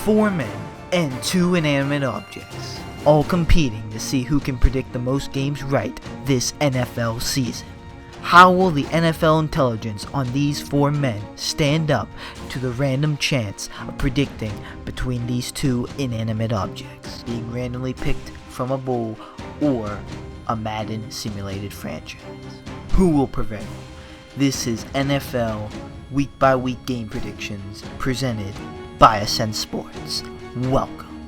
4 men and 2 inanimate objects, all competing to see who can predict the most games right this NFL season. How will the NFL intelligence on these 4 men stand up to the random chance of predicting between these 2 inanimate objects being randomly picked from a bowl or a Madden simulated franchise? Who will prevail? This is NFL Week by Week Game Predictions presented by Ascent Sports. Welcome.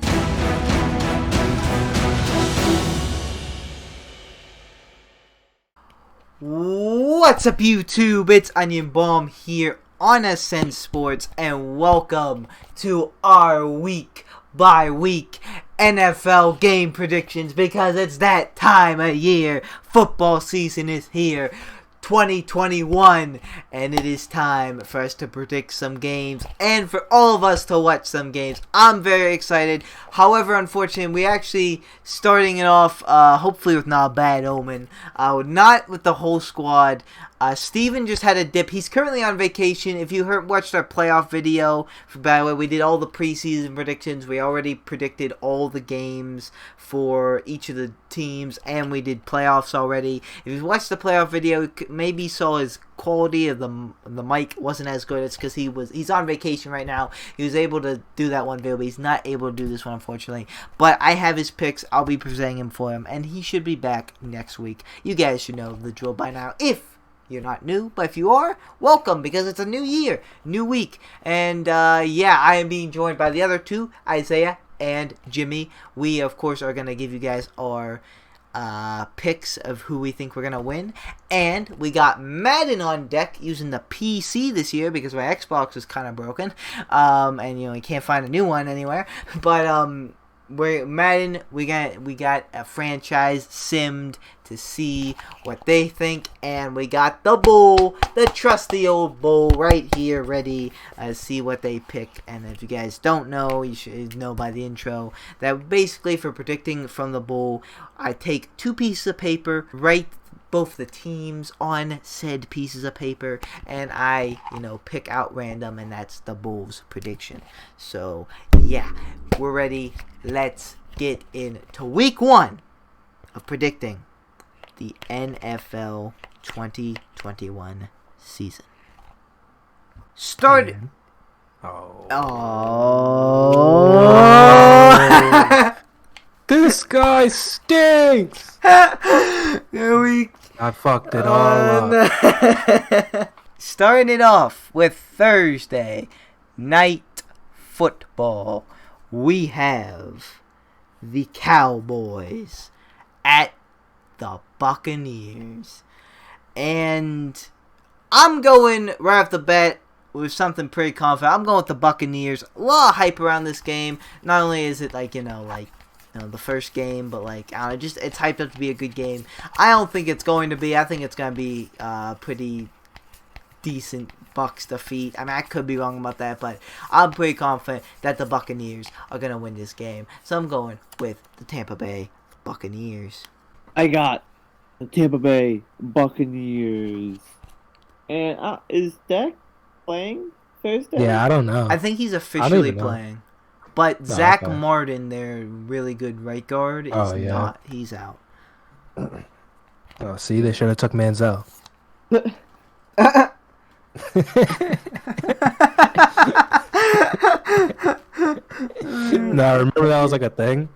What's up, YouTube? It's Onion Bomb here on Ascent Sports, and welcome to our week by week NFL game predictions, because it's that time of year. Football season is here, 2021, and it is time for us to predict some games and for all of us to watch some games. I'm very excited. However, unfortunately, we actually starting it off hopefully with not a bad omen, not with the whole squad. Steven just had a dip. He's currently on vacation. If you watched our playoff video, by the way, we did all the preseason predictions. We already predicted all the games for each of the teams, and we did playoffs already. If you watched the playoff video, maybe saw his quality of the mic wasn't as good. It's because he's on vacation right now. He was able to do that one video, but he's not able to do this one, unfortunately. But I have his picks. I'll be presenting him for him, and he should be back next week. You guys should know the drill by now. If you're not new, but if you are, welcome, because it's a new year, new week. And I am being joined by the other two, Isaiah and Jimmy. We, of course, are going to give you guys our picks of who we think we're going to win. And we got Madden on deck using the PC this year because my Xbox is kind of broken. And, you can't find a new one anywhere. But, Madden, we got a franchise simmed to see what they think, and we got the bowl, the trusty old bowl right here ready to see what they pick. And if you guys don't know, you should know by the intro that basically for predicting from the bowl, I take 2 pieces of paper, write both the teams on said pieces of paper, and I, pick out random, and that's the Bulls prediction. So, yeah, we're ready. Let's get into week 1 of predicting the NFL 2021 season. Started. Oh. This guy stinks. I fucked it all up. Starting it off with Thursday night football. We have the Cowboys at the Buccaneers. And I'm going right off the bat with something pretty confident. I'm going with the Buccaneers. A lot of hype around this game. Not only is it the first game, but it's hyped up to be a good game. I don't think it's going to be. I think it's going to be pretty decent Bucs defeat. I mean, I could be wrong about that, but I'm pretty confident that the Buccaneers are going to win this game. So I'm going with the Tampa Bay Buccaneers. I got the Tampa Bay Buccaneers. And is Dak playing Thursday? Yeah, I don't know. I think he's officially playing. But Zach okay. Martin, their really good right guard, is not. He's out. Oh, see, they should have took Manziel. No, remember that was like a thing?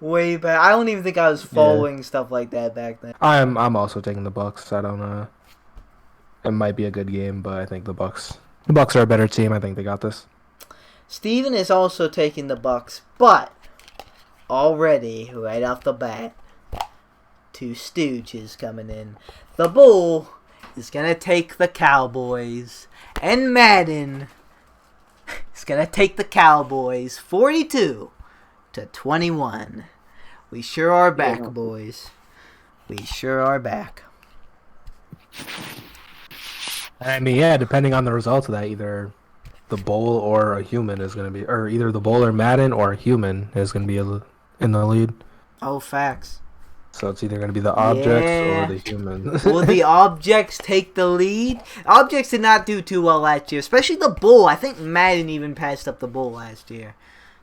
Way back. I don't even think I was following stuff like that back then. I'm also taking the Bucs. I don't know. It might be a good game, but I think the Bucs are a better team. I think they got this. Steven is also taking the Bucs, but already, right off the bat, 2 stooges coming in. The Bull is going to take the Cowboys, and Madden is going to take the Cowboys 42-21. We sure are back, boys. We sure are back. I mean, yeah, depending on the results of that, either the bowl or a human is going to be, or either the bowl or Madden or a human is going to be in the lead. Oh, facts. So it's either going to be the objects Yeah. or the humans. Will the objects take the lead? Objects did not do too well last year, especially the bull. I think Madden even passed up the bull last year.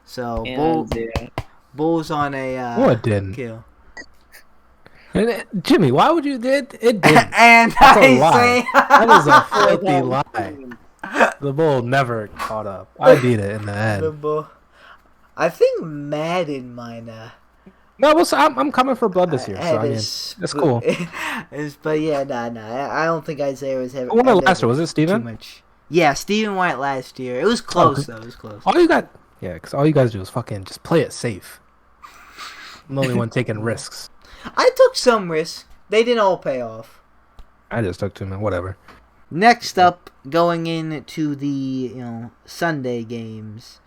So bull's on a What didn't? kill. Jimmy, why would you? It didn't. And That's a I lie. say That is a filthy lie. The bull never caught up. I beat it in the the end. bull. I think Madden might. No, well, so I'm coming for blood this year. So I mean, that's cool. But yeah, I don't think Isaiah was having. Who won it last year? Was it too Steven? much. Yeah, Steven won it last year. It was close though. It was close. All you got, because all you guys do is fucking just play it safe. I'm the only one taking risks. I took some risks. They didn't all pay off. I just took 2 minutes. Whatever. Next up, going into the Sunday games,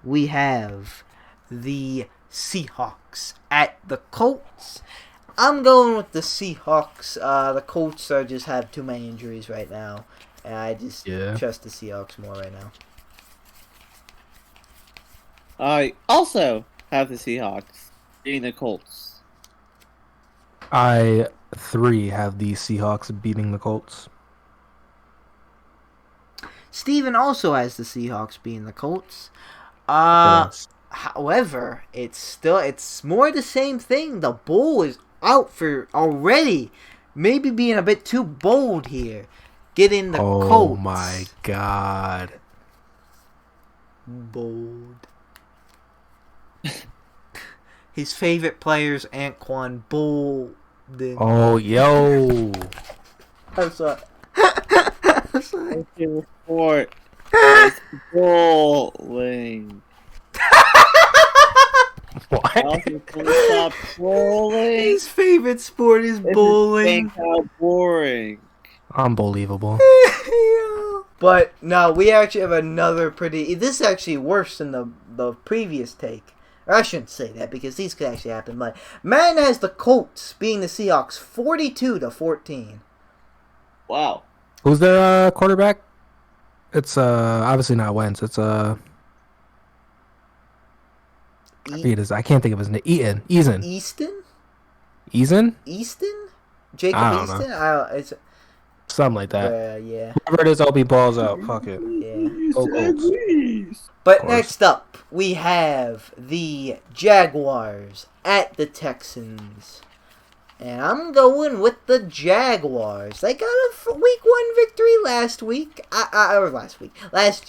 we have the Seahawks at the Colts. I'm going with the Seahawks. The Colts just have too many injuries right now, and I just trust the Seahawks more right now. I also have the Seahawks beating the Colts. I 3 have the Seahawks beating the Colts. Steven also has the Seahawks beating the Colts. However, it's more the same thing. The bull is out for already. Maybe being a bit too bold here. Getting the Colts. Oh my god. Bold. His favorite players, Anquan Bolden. Oh, yo. I'm sorry. I'm sorry. Report is bowling. What? Stop bowling. His favorite sport is bowling. How boring. Unbelievable. But no, we actually have another pretty. This is actually worse than the previous take. Or I shouldn't say that because these could actually happen. But Madden has the Colts beating the Seahawks 42-14. Wow. Who's their quarterback? It's obviously not Wentz. It's I can't think of his name. Eason. Easton? Jacob I don't Easton? know. It's Something like that. yeah. Whoever it is, hope he balls out. Fuck it. Yeah. Go Colts. But next up, we have the Jaguars at the Texans. And I'm going with the Jaguars. They got a week 1 victory last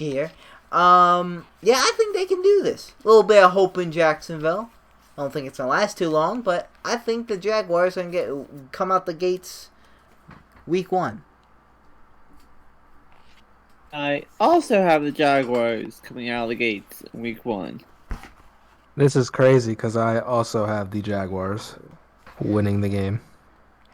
year. Yeah, I think they can do this. A little bit of hope in Jacksonville. I don't think it's going to last too long, but I think the Jaguars are going to come out the gates week 1. I also have the Jaguars coming out of the gates in week 1. This is crazy because I also have the Jaguars winning the game.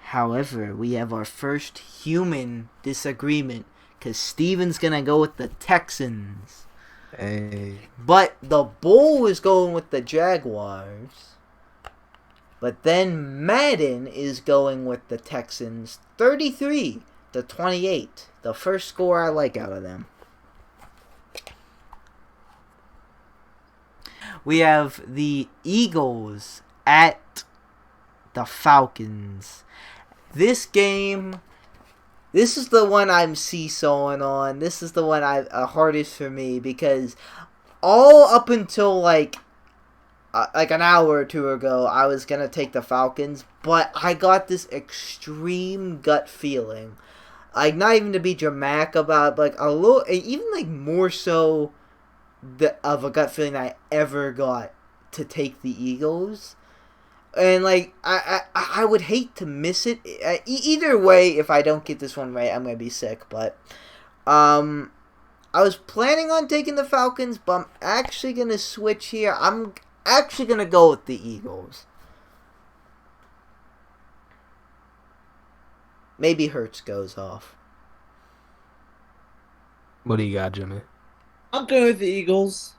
However, we have our first human disagreement because Steven's going to go with the Texans. Hey. But the Bull is going with the Jaguars. But then Madden is going with the Texans 33-28. The first score I like out of them. We have the Eagles at the Falcons. This game, this is the one I'm seesawing on. This is the one hardest for me because all up until like an hour or two ago, I was gonna take the Falcons, but I got this extreme gut feeling. Like, not even to be dramatic about it, but like a little, even like more so of a gut feeling I ever got to take the Eagles. And like, I would hate to miss it. Either way, if I don't get this one right, I'm gonna be sick. But I was planning on taking the Falcons, but I'm actually gonna switch here. I'm actually gonna go with the Eagles. Maybe Hurts goes off. What do you got, Jimmy? I'll go with the Eagles.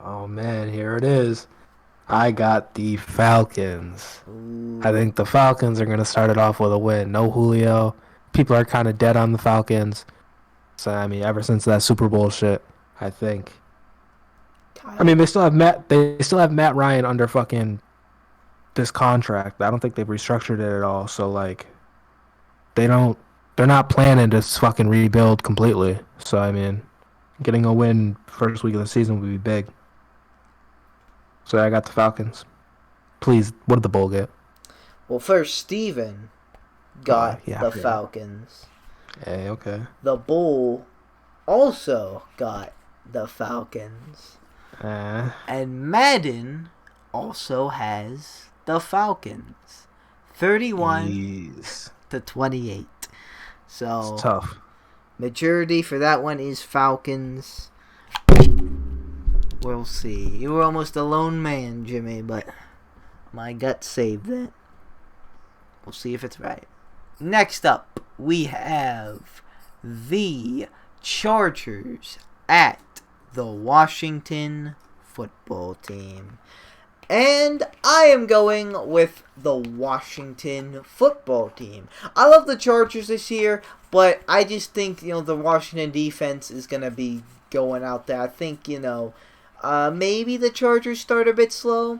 Oh man, here it is. I got the Falcons. Ooh. I think the Falcons are going to start it off with a win. No Julio. People are kind of dead on the Falcons. So, I mean, ever since that Super Bowl shit, I think. I mean, they still have Matt Ryan under fucking this contract. I don't think they've restructured it at all. So like, they're not planning to fucking rebuild completely. So I mean, getting a win first week of the season would be big. So I got the Falcons. Please, what did the Bull get? Well, first, Steven got the Yeah. Falcons. Hey, okay. The Bull also got the Falcons. And Madden also has the Falcons. 31 to 28. So It's tough. majority for that one is Falcons. We'll see. You were almost a lone man, Jimmy, but my gut saved that. We'll see if it's right. Next up, we have the Chargers at the Washington football team. And I am going with the Washington football team. I love the Chargers this year, but I just think, the Washington defense is going to be going out there. I think, maybe the Chargers start a bit slow.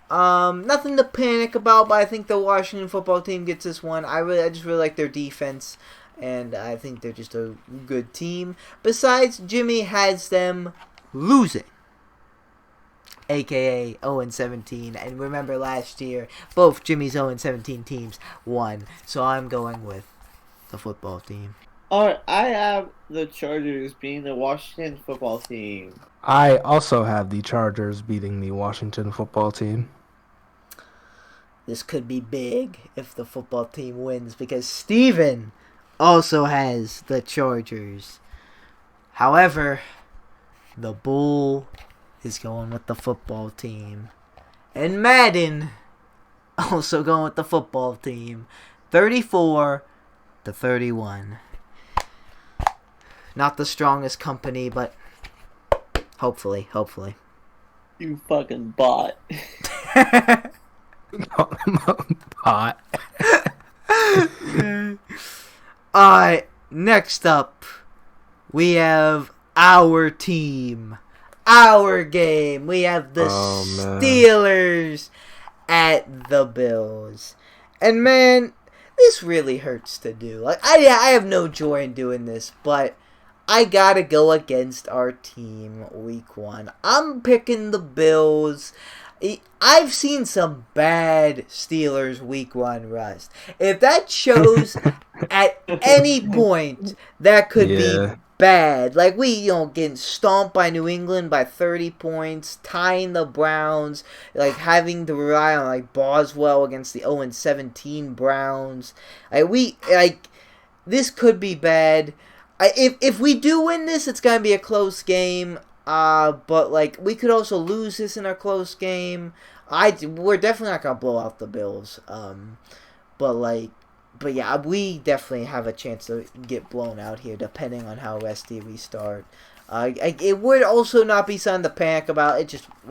Nothing to panic about, but I think the Washington football team gets this one. I just really like their defense, and I think they're just a good team. Besides, Jimmy has them losing, aka 0-17. And remember last year, both Jimmy's 0-17 teams won. So I'm going with the football team. Alright, I have the Chargers being the Washington football team. I also have the Chargers beating the Washington football team. This could be big if the football team wins, because Steven also has the Chargers. However, the Bull is going with the football team. And Madden also going with the football team. 34 to 31. Not the strongest company, but hopefully. You fucking bot. Hot. Alright, next up, we have our team. Our game. We have the Steelers at the Bills. And man, this really hurts to do. Like I have no joy in doing this, but I gotta go against our team week 1. I'm picking the Bills. I've seen some bad Steelers week 1 rust. If that shows at any point, that could be bad. Like we, getting stomped by New England by 30 points, tying the Browns, like having to rely on like Boswell against the 0-17 Browns. This could be bad. If we do win this, it's gonna be a close game. But like we could also lose this in a close game. We're definitely not gonna blow out the Bills. But yeah, we definitely have a chance to get blown out here, depending on how resty we start. It would also not be something to panic about.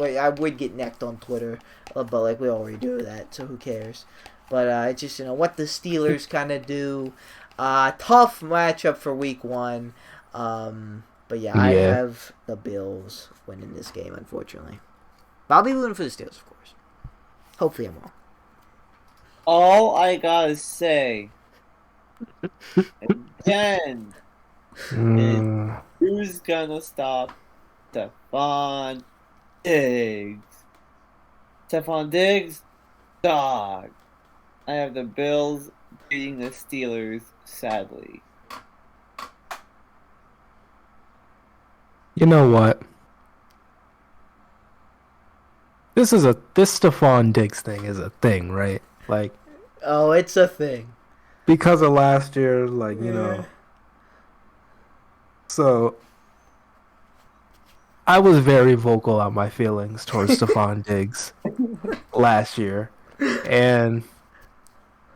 I would get necked on Twitter, but like we already do that, so who cares? But it's just what the Steelers kind of do. Tough matchup for week 1. But yeah, I have the Bills winning this game, unfortunately. But I'll be rooting for the Steelers, of course. Hopefully I'm wrong. All I gotta say, again, is who's gonna stop Stephon Diggs? Stephon Diggs, dog. I have the Bills beating the Steelers, sadly. You know what? This Stephon Diggs thing is a thing, right? Like, oh, it's a thing. Because of last year, So, I was very vocal on my feelings towards Stephon Diggs last year, and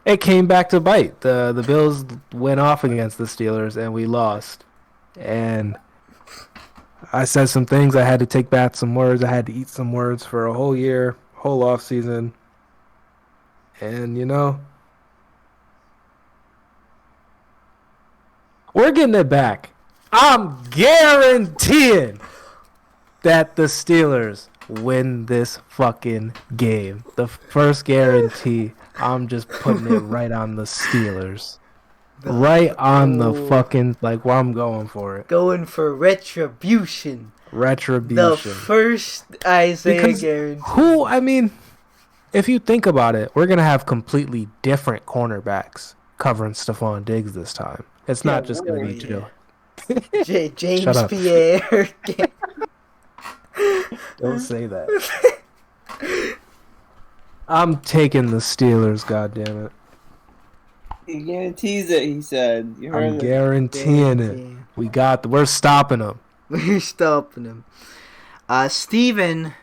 it came back to bite. The Bills went off against the Steelers, and we lost. And I said some things. I had to take back some words. I had to eat some words for a whole year, whole off season. And we're getting it back. I'm guaranteeing that the Steelers win this fucking game. The first guarantee. I'm just putting it right on the Steelers. Right on the fucking, like, where I'm going for it. Going for retribution. The Retribution. first Isaiah guarantee. I mean, if you think about it, we're going to have completely different cornerbacks covering Stephon Diggs this time. It's not just going to be Joe. James Pierre. Don't say that. I'm taking the Steelers, goddammit. He guarantees it, he said. You heard I'm guaranteeing it. We're stopping them. We're stopping him. Steven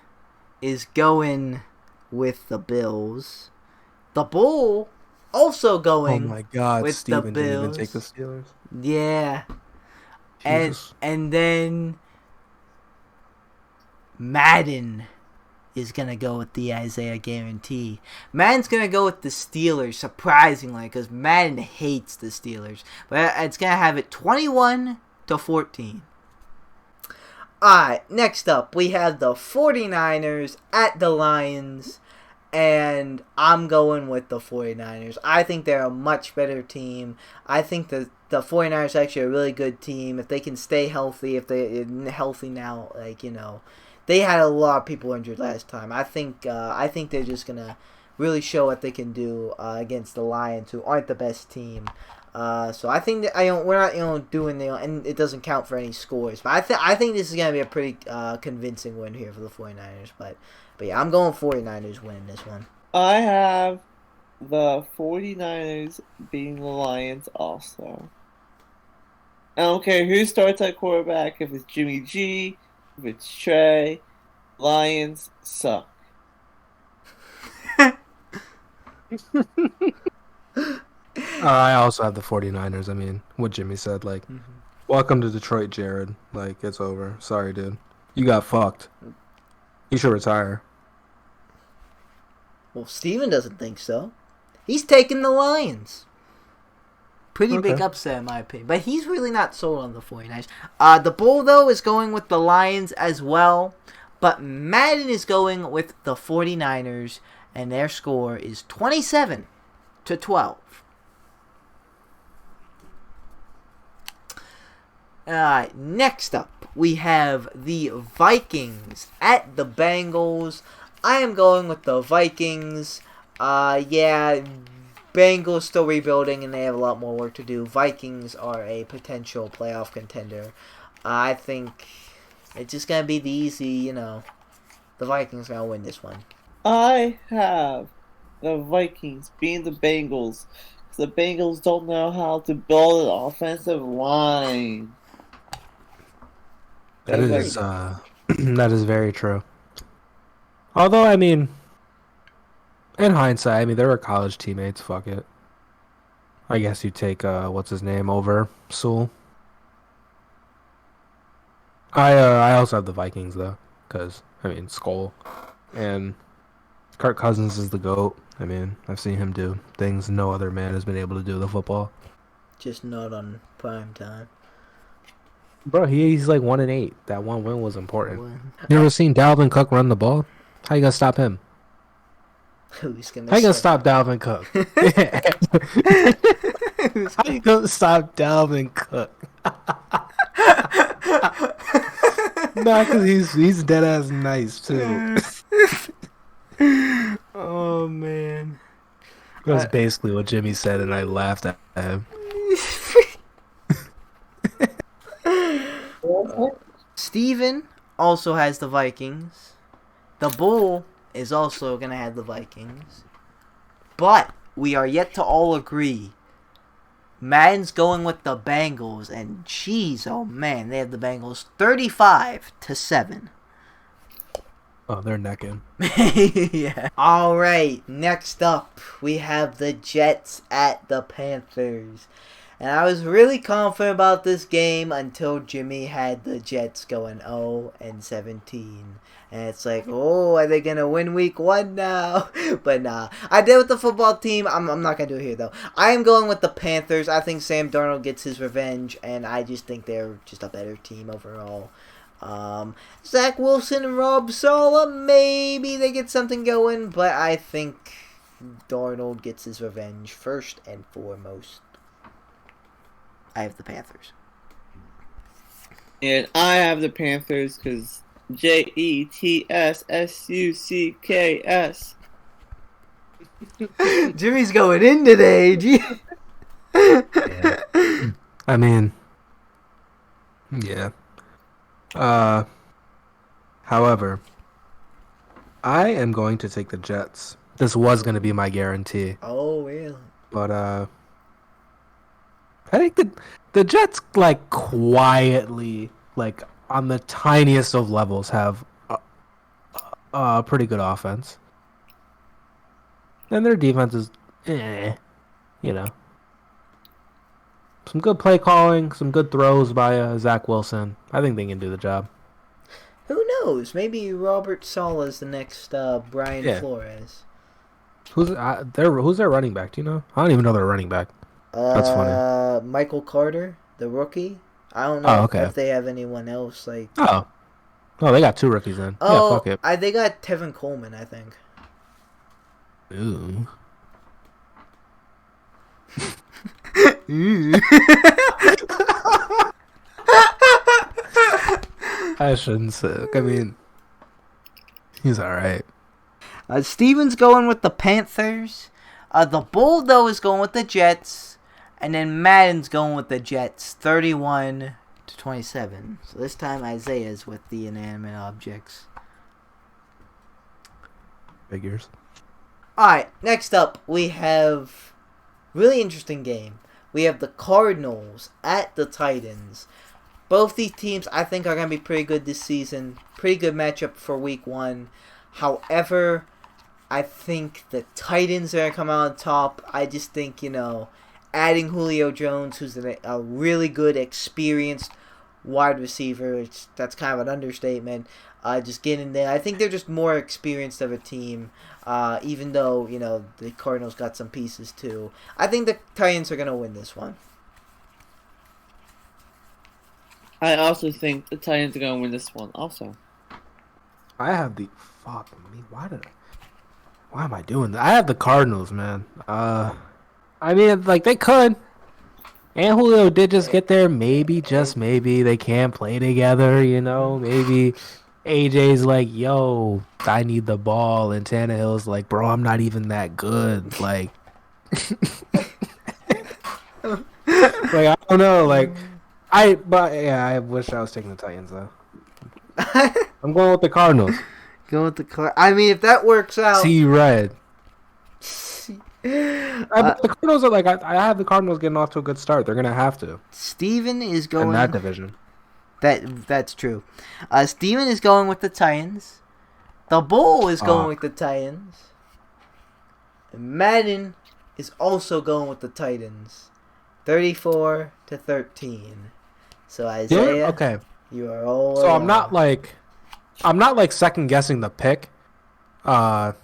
is going with the Bills. The Bull also going. Oh my God, with Steven the didn't even Bills. take the Steelers. Yeah. Jesus. And then Madden is going to go with the Isaiah guarantee. Madden's going to go with the Steelers, surprisingly, because Madden hates the Steelers. But it's going to have it 21-14. Alright, next up, we have the 49ers at the Lions, and I'm going with the 49ers. I think they're a much better team. I think the 49ers are actually a really good team. If they can stay healthy, if they're healthy now, they had a lot of people injured last time. I think they're just going to really show what they can do against the Lions, who aren't the best team. So I think that we're not doing and it doesn't count for any scores. But I think this is gonna be a pretty convincing win here for the 49ers. But yeah, I'm going 49ers winning this one. I have the 49ers beating the Lions also. I don't care who starts at quarterback, if it's Jimmy G, if it's Trey. Lions suck. I also have the 49ers. I mean, what Jimmy said, welcome to Detroit, Jared. It's over. Sorry, dude. You got fucked. You should retire. Well, Steven doesn't think so. He's taking the Lions. Pretty big upset, in my opinion. But he's really not sold on the 49ers. The Bull, though, is going with the Lions as well. But Madden is going with the 49ers, and their score is 27-12. Next up, we have the Vikings at the Bengals. I am going with the Vikings. Bengals still rebuilding and they have a lot more work to do. Vikings are a potential playoff contender. I think it's just going to be the easy, the Vikings are going to win this one. I have the Vikings being the Bengals. The Bengals don't know how to build an offensive line. That is very true. Although, I mean, in hindsight, they were college teammates. Fuck it. I guess you take what's his name over Sewell. I also have the Vikings though, because Skull and Kirk Cousins is the GOAT. I've seen him do things no other man has been able to do with the football. Just not on prime time. Bro, he's 1-8. That one win was important. You ever seen Dalvin Cook run the ball? How you gonna stop him? How you gonna stop Dalvin Cook? How you gonna stop Dalvin Cook? Nah, because he's dead ass nice too. Oh man, that's basically what Jimmy said, and I laughed at him. Steven also has the Vikings. The Bull is also going to have the Vikings. But we are yet to all agree. Madden's going with the Bengals. And jeez, oh man, they have the Bengals 35-7. Oh, they're necking. Yeah. Alright, next up, we have the Jets at the Panthers. And I was really confident about this game until Jimmy had the Jets going 0-17. And it's like, oh, are they going to win week 1 now? But nah. I did with the football team. I'm not going to do it here, though. I am going with the Panthers. I think Sam Darnold gets his revenge. And I just think they're just a better team overall. Zach Wilson and Rob Sala, maybe they get something going, but I think Darnold gets his revenge first and foremost. I have the Panthers. And I have the Panthers because JETSSUCKS. Jimmy's going in today. Yeah. I mean, yeah. However, I am going to take the Jets. This was going to be my guarantee. Oh, really? But I think the Jets, like, quietly, like, on the tiniest of levels, have a pretty good offense. And their defense is, you know. Some good play calling, some good throws by Zach Wilson. I think they can do the job. Who knows? Maybe Robert Sala is the next Brian Flores. Who's their running back? Do you know? I don't even know their running back. That's funny. Michael Carter, the rookie. I don't know if they have anyone else like. Oh, they got 2 rookies then. Oh, yeah, fuck it. They got Tevin Coleman, I think. Ooh. I shouldn't say. I mean, he's all right. Steven's going with the Panthers. The Bull, though, is going with the Jets. And then Madden's going with the Jets, 31-27. So this time Isaiah's with the inanimate objects. Figures. Alright, next up we have really interesting game. We have the Cardinals at the Titans. Both these teams I think are going to be pretty good this season. Pretty good matchup for week 1. However, I think the Titans are going to come out on top. I just think, adding Julio Jones, who's a really good, experienced wide receiver, that's kind of an understatement. Just getting there. I think they're just more experienced of a team, even though, the Cardinals got some pieces too. I think the Titans are going to win this one. I also think the Titans are going to win this one also. I have the... Fuck me. Why am I doing that? I have the Cardinals, man. I mean, like, they could. And Julio did just get there. Maybe, just maybe, they can't play together, Maybe AJ's like, yo, I need the ball. And Tannehill's like, bro, I'm not even that good. Like, I don't know. Like, I wish I was taking the Titans, though. I'm going with the Cardinals. Go with the I mean, if that works out. See red. The Cardinals are like, I have the Cardinals getting off to a good start. They're gonna have to. Steven is going in that division. That's true. Steven is going with the Titans. The Bull is going with the Titans. And Madden is also going with the Titans. 34-13. So Isaiah, okay. You are all. So I'm not like second guessing the pick. I'm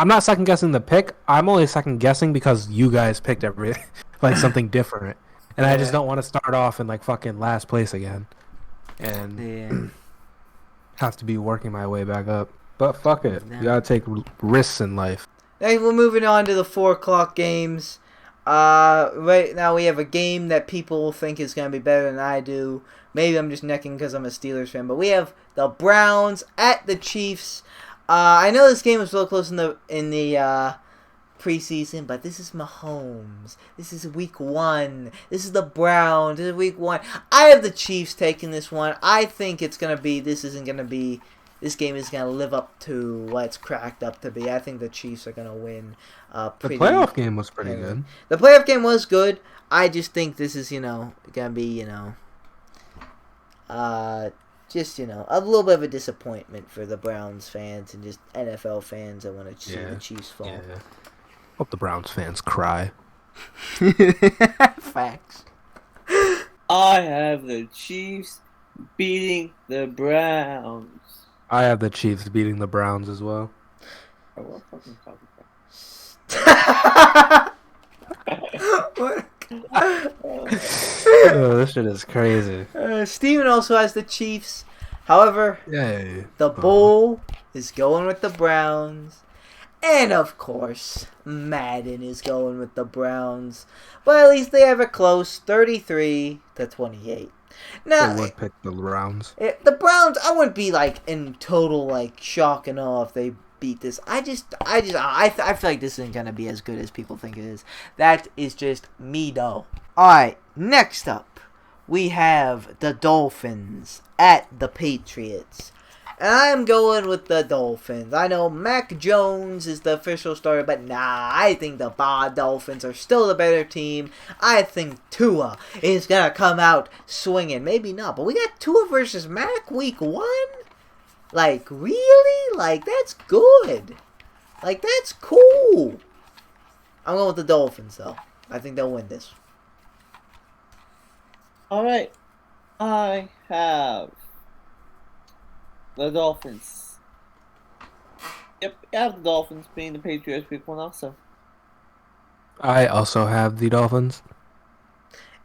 not second guessing the pick. I'm only second guessing because you guys picked something different, and I just don't want to start off in fucking last place again, and have to be working my way back up. But fuck it, you gotta take risks in life. Hey, we're moving on to the 4:00 games. Right now we have a game that people think is gonna be better than I do. Maybe I'm just necking because I'm a Steelers fan, but we have the Browns at the Chiefs. I know this game was real close in the preseason, but this is Mahomes. This is week 1. This is the Browns. This is week 1. I have the Chiefs taking this one. I think this game isn't going to live up to what it's cracked up to be. I think the Chiefs are going to win. The playoff game was pretty good. The playoff game was good. I just think this is, going to be, just, a little bit of a disappointment for the Browns fans and just NFL fans that want to see the Chiefs fall. Yeah. Hope the Browns fans cry. Facts. I have the Chiefs beating the Browns. I have the Chiefs beating the Browns as well. Oh, what fucking What Oh, this shit is crazy. Steven also has the Chiefs. However, Yay. the Bull is going with the Browns. And of course, Madden is going with the Browns. But at least they have it close, 33-28. Now, I would pick the Browns. the Browns, I wouldn't be like in total like shock and awe if they beat this. I feel like this isn't gonna be as good as people think it is. That is just me though. All right, next up we have the Dolphins at the Patriots. And I'm going with the Dolphins. I know Mac Jones is the official starter, but nah, I think the Dolphins are still the better team. I think Tua is going to come out swinging. Maybe not, but we got Tua versus Mac week 1? Like, really? Like, that's good. Like, that's cool. I'm going with the Dolphins, though. I think they'll win this. Alright. I have the Dolphins. Yep, I have the Dolphins being the Patriots week 1 also. I also have the Dolphins.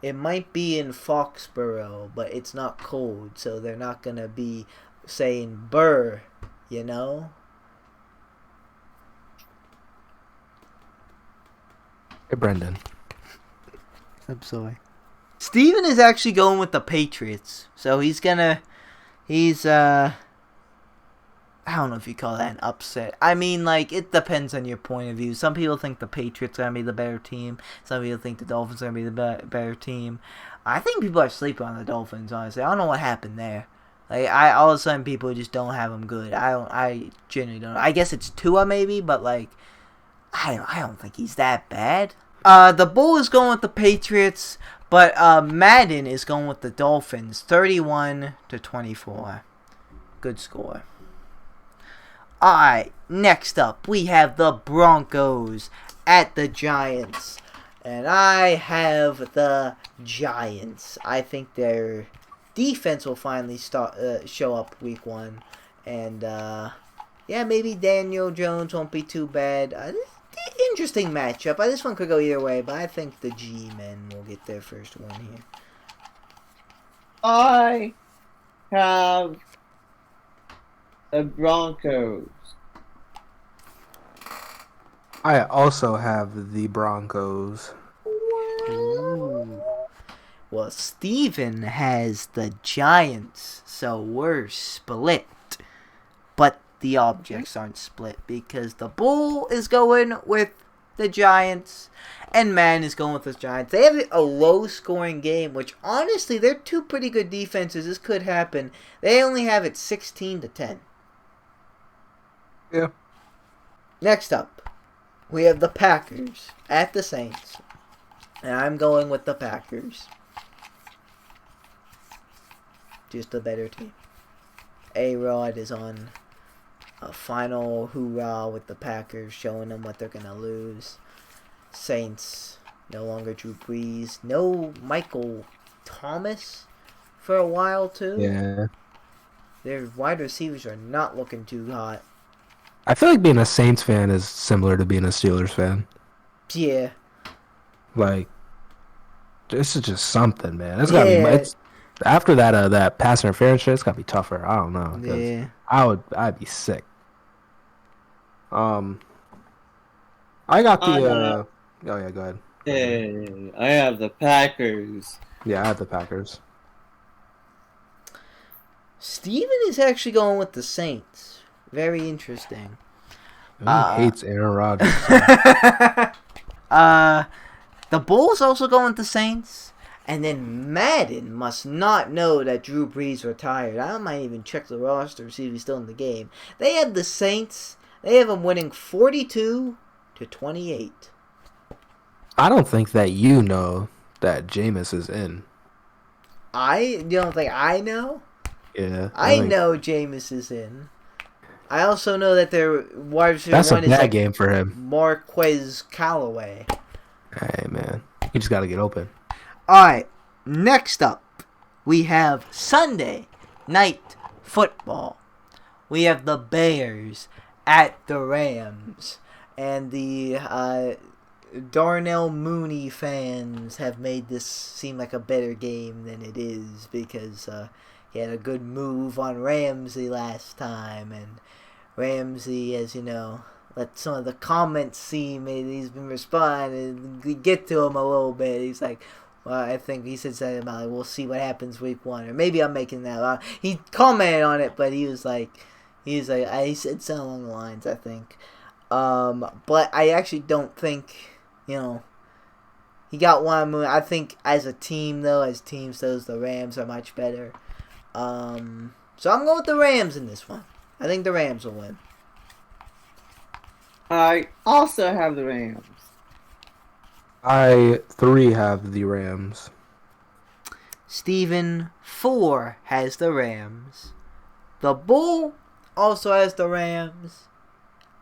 It might be in Foxborough, but it's not cold, so they're not going to be saying burr, you know? Hey, Brenden. I'm sorry. Steven is actually going with the Patriots, so he's I don't know if you call that an upset. I mean, like, it depends on your point of view. Some people think the Patriots are going to be the better team. Some people think the Dolphins are going to be the better team. I think people are sleeping on the Dolphins, honestly. I don't know what happened there. Like, all of a sudden, people just don't have them good. I genuinely don't know. I guess it's Tua, maybe, but, like, I don't think he's that bad. The Bull is going with the Patriots, but Madden is going with the Dolphins, 31-24. Good score. Alright, next up, we have the Broncos at the Giants. And I have the Giants. I think their defense will finally show up week 1. And, yeah, maybe Daniel Jones won't be too bad. Interesting matchup. This one could go either way, but I think the G-Men will get their first win here. I have the Broncos. I also have the Broncos. Ooh. Well, Steven has the Giants, so we're split. But the objects aren't split because the Bull is going with the Giants and Man is going with the Giants. They have a low-scoring game, which honestly, they're two pretty good defenses. This could happen. They only have it 16-10. Yeah. Next up, we have the Packers at the Saints. And I'm going with the Packers. Just a better team. A-Rod is on a final hoorah with the Packers, showing them what they're going to lose. Saints, no longer Drew Brees. No Michael Thomas for a while, too. Yeah. Their wide receivers are not looking too hot. I feel like being a Saints fan is similar to being a Steelers fan. Yeah. Like, this is just something, man. It's gotta be. It's, after that pass interference shit, it's gotta be tougher. I don't know. Yeah. I'd be sick. I got the. Oh yeah, go ahead. Hey, I have the Packers. Yeah, I have the Packers. Steven is actually going with the Saints. Very interesting. Who hates Aaron Rodgers? The Bulls also going with the Saints. And then Madden must not know that Drew Brees retired. I might even check the roster to see if he's still in the game. They have the Saints. They have them winning 42-28. I don't think that you know that Jameis is in. You don't think I know? Yeah. I know Jameis is in. I also know that their wide receiver That's a one is bad like game for him. Marquez Callaway. Hey, man. You just got to get open. Alright, next up, we have Sunday Night Football. We have the Bears at the Rams. And the Darnell Mooney fans have made this seem like a better game than it is because he had a good move on Ramsey last time, and Ramsey, as you know, let some of the comments seem he's been responding. We get to him a little bit. He's like, well, I think he said something about we'll see what happens week 1, or maybe I'm making that up. He commented on it, but he said something along the lines, I think. But I actually don't think, he got one move. I think as a team, though, the Rams are much better. So I'm going with the Rams in this one. I think the Rams will win. I also have the Rams. I 3 have the Rams. Steven 4 has the Rams. The Bull also has the Rams.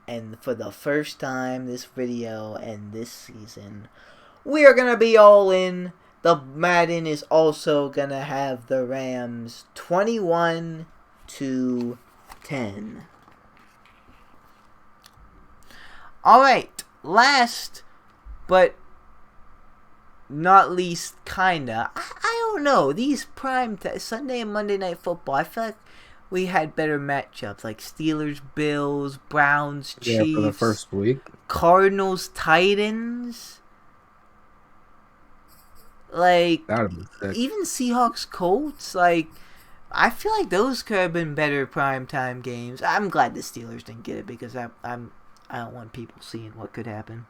And for the first time this video and this season, we are going to be all in. The Madden is also going to have the Rams 21-10. Alright, last but not least, kinda. I don't know. These Sunday and Monday Night Football, I feel like we had better matchups, like Steelers, Bills, Browns, Chiefs. Yeah, for the first week. Cardinals, Titans. Like, even Seahawks, Colts. Like, I feel like those could have been better primetime games. I'm glad the Steelers didn't get it because I don't want people seeing what could happen.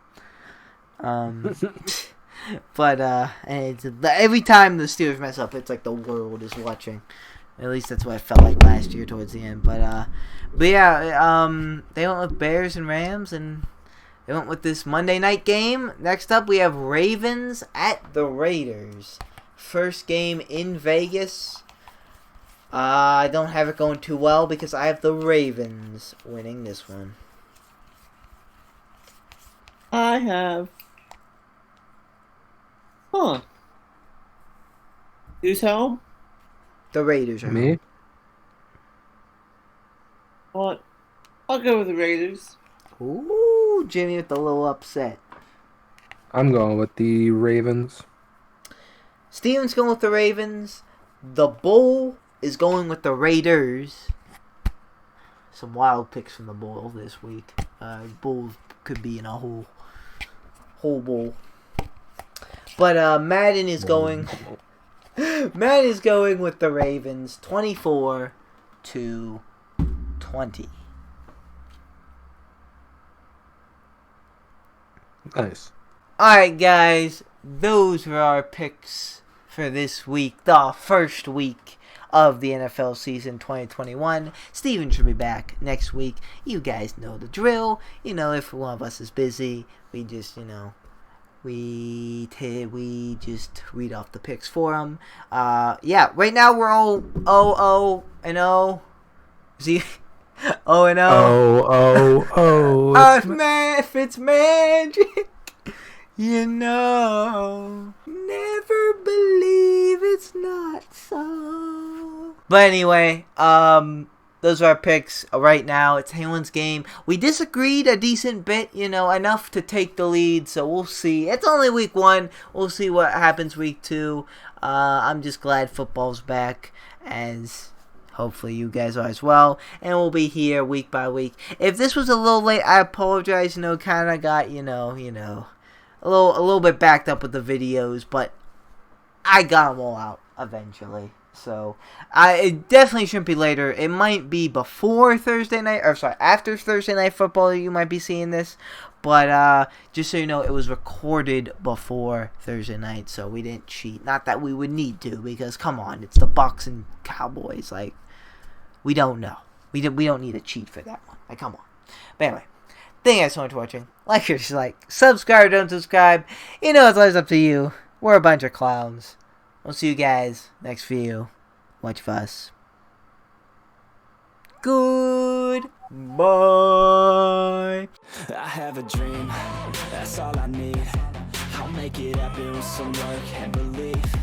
But and every time the Steelers mess up, it's like the world is watching. At least that's what it felt like last year towards the end. But yeah, they went with Bears and Rams, and they went with this Monday night game. Next up, we have Ravens at the Raiders. First game in Vegas. I don't have it going too well because I have the Ravens winning this one. I have. Who's home? The Raiders are Me? home. What? I'll go with the Raiders. Ooh, Jimmy with the little upset. I'm going with the Ravens. Steven's going with the Ravens. The Bull is going with the Raiders. Some wild picks from the Bull this week. Bull could be in a whole bowl. But Madden is going. Madden is going with the Ravens, 24-20. Nice. Alright, guys. Those were our picks for this week. The first week of the NFL season 2021. Steven should be back next week. You guys know the drill. If one of us is busy, we just, we just read off the picks for them. Yeah, right now we're all 0-0. See? 0-0. Oh. If it's magic, never believe it's not so. But anyway, those are our picks right now. It's anyone's game. We disagreed a decent bit, enough to take the lead, so we'll see. It's only week 1. We'll see what happens week 2. I'm just glad football's back, as hopefully you guys are as well. And we'll be here week by week. If this was a little late, I apologize. Kind of got, a little bit backed up with the videos, but I got them all out eventually. So, it definitely shouldn't be later. It might be before Thursday night, after Thursday Night Football, you might be seeing this. But, just so you know, it was recorded before Thursday night, so we didn't cheat. Not that we would need to, because, come on, it's the Bucs and Cowboys. Like, we don't know. We don't need a cheat for that one. Like, come on. But anyway, thank you guys so much for watching. Like or dislike. Subscribe or don't subscribe. It's always up to you. We're a bunch of clowns. We'll see you guys next video. Watch for us. Goodbye. I have a dream, that's all I need. I'll make it happen with some work and belief.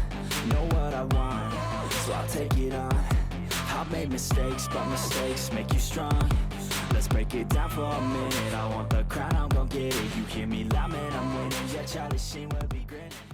Know what I want, so I'll take it on. I've made mistakes, but mistakes make you strong. Let's break it down for a minute. I want the crown, I'm gon' get it. You hear me loud, man, I'm winning. Yeah, Charlie Sheen will be grinning.